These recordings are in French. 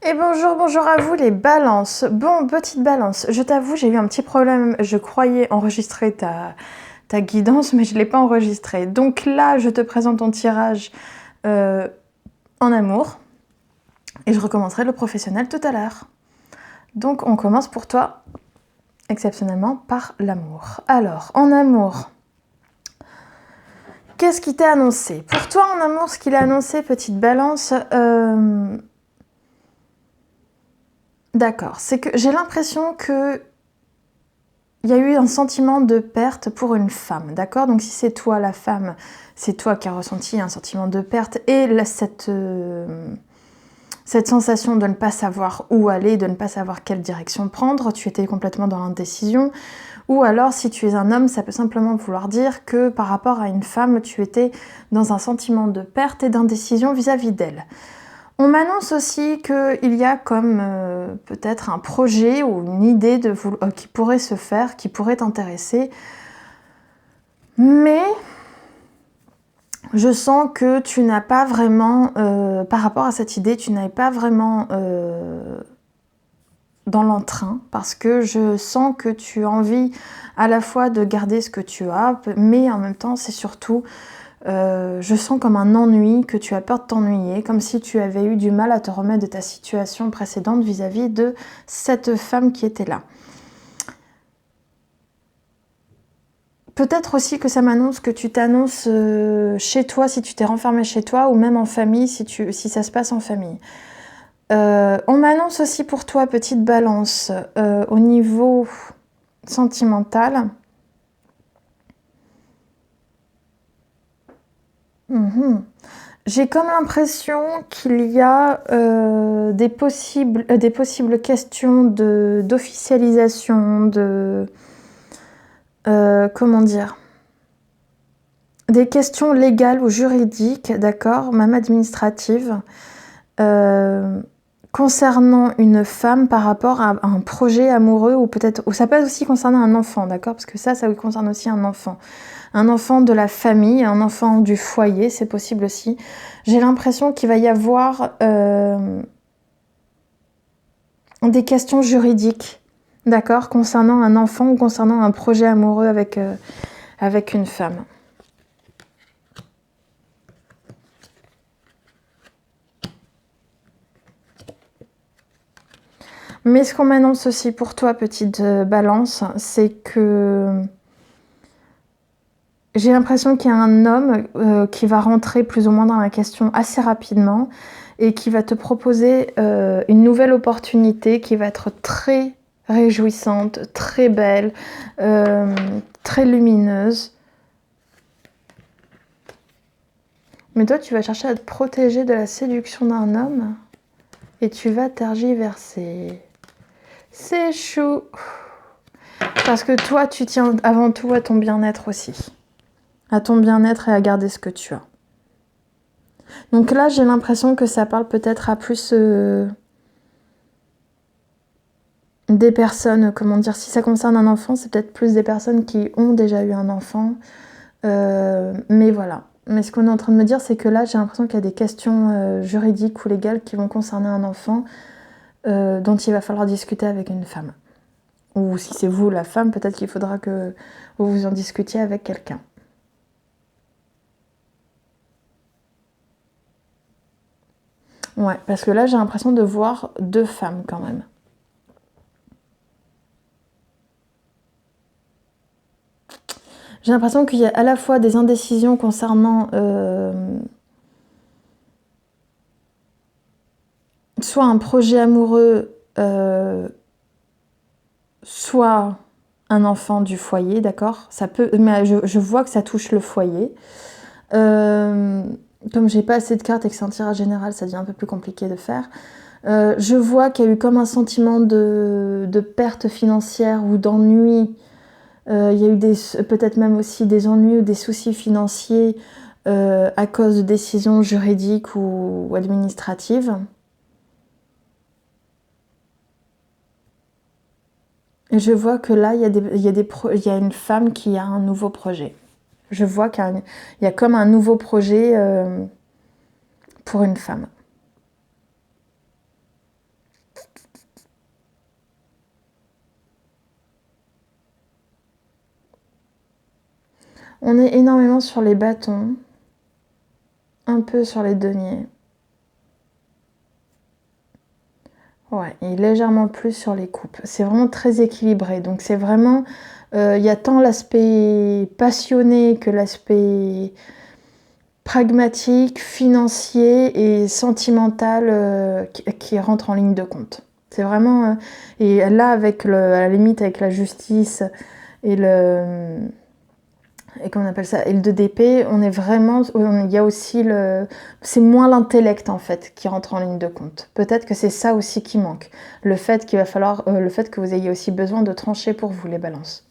Et bonjour, bonjour à vous les balances. Bon, petite balance, je t'avoue, j'ai eu un petit problème. Je croyais enregistrer ta guidance, mais je ne l'ai pas enregistrée. Donc là, je te présente ton tirage en amour. Et je recommencerai le professionnel tout à l'heure. Donc on commence pour toi, exceptionnellement, par l'amour. Alors, en amour, qu'est-ce qui t'est annoncé? Pour toi, en amour, ce qu'il a annoncé, petite balance... D'accord, c'est que j'ai l'impression que il y a eu un sentiment de perte pour une femme, d'accord? Donc si c'est toi la femme, c'est toi qui as ressenti un sentiment de perte et cette sensation de ne pas savoir où aller, de ne pas savoir quelle direction prendre, tu étais complètement dans l'indécision. Ou alors si tu es un homme, ça peut simplement vouloir dire que par rapport à une femme, tu étais dans un sentiment de perte et d'indécision vis-à-vis d'elle. On m'annonce aussi qu'il y a comme peut-être un projet ou une idée qui pourrait se faire, qui pourrait t'intéresser. Mais je sens que tu n'as pas vraiment, par rapport à cette idée, tu n'es pas vraiment dans l'entrain parce que je sens que tu as envie à la fois de garder ce que tu as, mais en même temps c'est surtout... je sens comme un ennui, que tu as peur de t'ennuyer, comme si tu avais eu du mal à te remettre de ta situation précédente vis-à-vis de cette femme qui était là. Peut-être aussi que ça m'annonce que tu t'annonces chez toi, si tu t'es renfermé chez toi, ou même en famille, si ça se passe en famille. On m'annonce aussi pour toi, petite balance, au niveau sentimental. J'ai comme l'impression qu'il y a des possibles questions d'officialisation, comment dire, des questions légales ou juridiques, d'accord, même administratives, concernant une femme par rapport à un projet amoureux ou peut-être, ou ça peut aussi concerner un enfant, d'accord, parce que ça concerne aussi un enfant. Un enfant de la famille, un enfant du foyer, c'est possible aussi. J'ai l'impression qu'il va y avoir des questions juridiques, d'accord, concernant un enfant ou concernant un projet amoureux avec une femme. Mais ce qu'on m'annonce aussi pour toi, petite balance, c'est que j'ai l'impression qu'il y a un homme qui va rentrer plus ou moins dans la question assez rapidement et qui va te proposer une nouvelle opportunité qui va être très réjouissante, très belle, très lumineuse. Mais toi, tu vas chercher à te protéger de la séduction d'un homme et tu vas tergiverser. C'est chou. Parce que toi, tu tiens avant tout à ton bien-être aussi. À ton bien-être et à garder ce que tu as. Donc là, j'ai l'impression que ça parle peut-être à plus des personnes, comment dire, si ça concerne un enfant, c'est peut-être plus des personnes qui ont déjà eu un enfant. Mais voilà. Mais ce qu'on est en train de me dire, c'est que là, j'ai l'impression qu'il y a des questions juridiques ou légales qui vont concerner un enfant dont il va falloir discuter avec une femme. Ou si c'est vous la femme, peut-être qu'il faudra que vous en discutiez avec quelqu'un. Ouais, parce que là, j'ai l'impression de voir deux femmes quand même. J'ai l'impression qu'il y a à la fois des indécisions concernant soit un projet amoureux, soit un enfant du foyer, d'accord? Ça peut, mais je vois que ça touche le foyer. Comme j'ai pas assez de cartes et que c'est un tirage général, ça devient un peu plus compliqué de faire. Je vois qu'il y a eu comme un sentiment de perte financière ou d'ennui. Il y a eu peut-être même aussi des ennuis ou des soucis financiers à cause de décisions juridiques ou administratives. Et je vois que là, il y a une femme qui a un nouveau projet. Je vois qu'il y a comme un nouveau projet pour une femme. On est énormément sur les bâtons, un peu sur les deniers. Ouais, et légèrement plus sur les coupes. C'est vraiment très équilibré. Donc c'est vraiment... Il y a tant l'aspect passionné que l'aspect pragmatique, financier et sentimental qui rentre en ligne de compte. C'est vraiment... et là, avec à la limite, avec la justice et le... Et comment on appelle ça, et le 2 d'épée, on est vraiment... Il y a aussi le... C'est moins l'intellect, en fait, qui rentre en ligne de compte. Peut-être que c'est ça aussi qui manque. Le fait qu'il va falloir... le fait que vous ayez aussi besoin de trancher pour vous, les balances.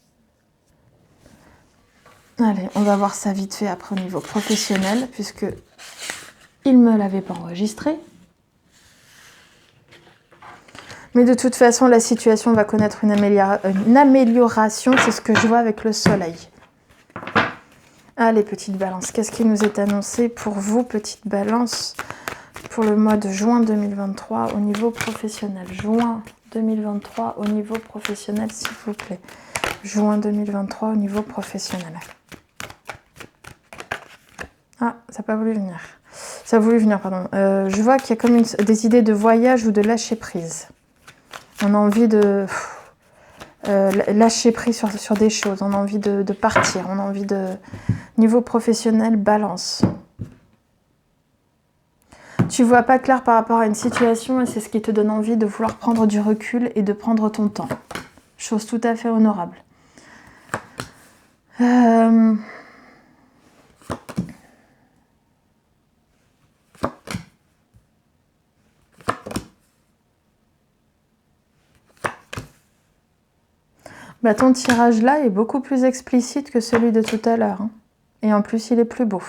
Allez, on va voir ça vite fait après au niveau professionnel, puisque il ne me l'avait pas enregistré. Mais de toute façon, la situation va connaître une amélioration. C'est ce que je vois avec le soleil. Allez, petite balance, qu'est-ce qui nous est annoncé pour vous, petite balance, pour le mois de juin 2023 au niveau professionnel? Juin 2023 au niveau professionnel, s'il vous plaît. Juin 2023 au niveau professionnel. Ah, ça n'a pas voulu venir. Ça a voulu venir, pardon. Je vois qu'il y a comme des idées de voyage ou de lâcher prise. On a envie de lâcher prise sur des choses. On a envie de partir. On a envie de... Niveau professionnel, balance. Tu vois pas clair par rapport à une situation et c'est ce qui te donne envie de vouloir prendre du recul et de prendre ton temps. Chose tout à fait honorable. Bah, ton tirage là est beaucoup plus explicite que celui de tout à l'heure. Hein. Et en plus, il est plus beau.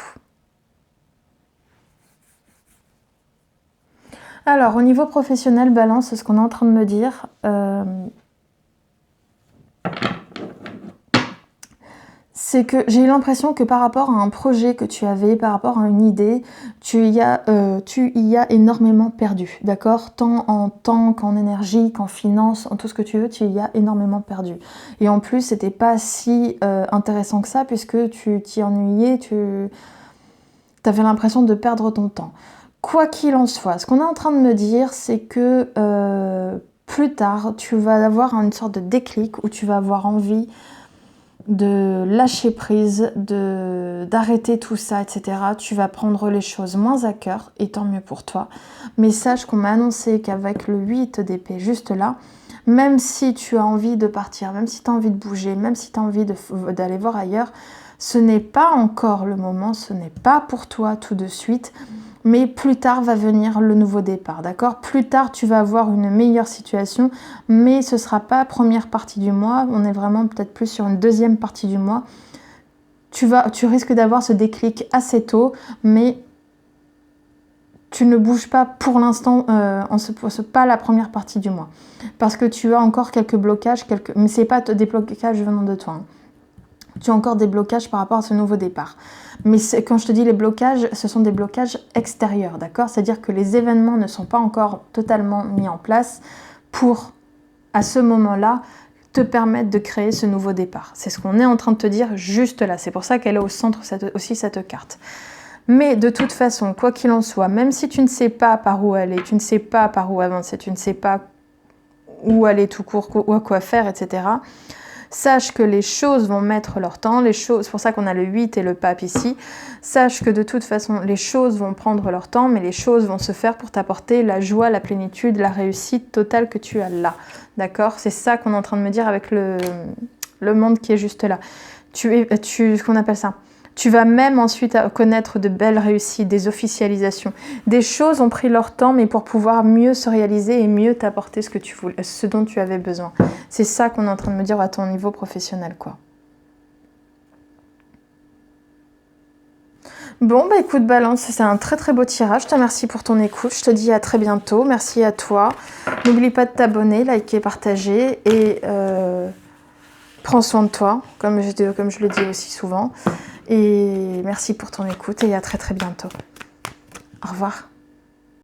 Alors, au niveau professionnel, balance, ce qu'on est en train de me dire. C'est que j'ai eu l'impression que par rapport à un projet que tu avais, par rapport à une idée, tu y as énormément perdu, d'accord? Tant en temps qu'en énergie, qu'en finance, en tout ce que tu veux, tu y as énormément perdu. Et en plus, c'était pas si intéressant que ça, puisque tu t'y ennuyais, tu avais l'impression de perdre ton temps. Quoi qu'il en soit, ce qu'on est en train de me dire, c'est que plus tard, tu vas avoir une sorte de déclic où tu vas avoir envie de lâcher prise, d'arrêter tout ça, etc. Tu vas prendre les choses moins à cœur, et tant mieux pour toi. Mais sache qu'on m'a annoncé qu'avec le 8 d'épée juste là, même si tu as envie de partir, même si tu as envie de bouger, même si tu as envie d'aller voir ailleurs, ce n'est pas encore le moment, ce n'est pas pour toi tout de suite. Mais plus tard va venir le nouveau départ, d'accord? Plus tard, tu vas avoir une meilleure situation, mais ce ne sera pas première partie du mois. On est vraiment peut-être plus sur une deuxième partie du mois. Tu risques d'avoir ce déclic assez tôt, mais tu ne bouges pas pour l'instant, pas la première partie du mois. Parce que tu as encore quelques blocages, mais ce n'est pas des blocages venant de toi. Hein. Tu as encore des blocages par rapport à ce nouveau départ. Mais quand je te dis les blocages, ce sont des blocages extérieurs, d'accord? C'est-à-dire que les événements ne sont pas encore totalement mis en place pour, à ce moment-là, te permettre de créer ce nouveau départ. C'est ce qu'on est en train de te dire juste là. C'est pour ça qu'elle est au centre aussi, cette carte. Mais de toute façon, quoi qu'il en soit, même si tu ne sais pas par où aller, tu ne sais pas par où avancer, tu ne sais pas où aller tout court, ou à quoi faire, etc., sache que les choses vont mettre leur temps, c'est pour ça qu'on a le 8 et le pape ici. Sache que de toute façon, les choses vont prendre leur temps, mais les choses vont se faire pour t'apporter la joie, la plénitude, la réussite totale que tu as là. D'accord? C'est ça qu'on est en train de me dire avec le monde qui est juste là. Qu'on appelle ça? Tu vas même ensuite connaître de belles réussites, des officialisations. Des choses ont pris leur temps, mais pour pouvoir mieux se réaliser et mieux t'apporter ce dont tu avais besoin. C'est ça qu'on est en train de me dire à ton niveau professionnel, quoi. Bon, bah écoute, Balance, c'est un très très beau tirage. Je te remercie pour ton écoute. Je te dis à très bientôt. Merci à toi. N'oublie pas de t'abonner, liker, partager et prends soin de toi, comme je le dis aussi souvent. Et merci pour ton écoute et à très très bientôt. Au revoir.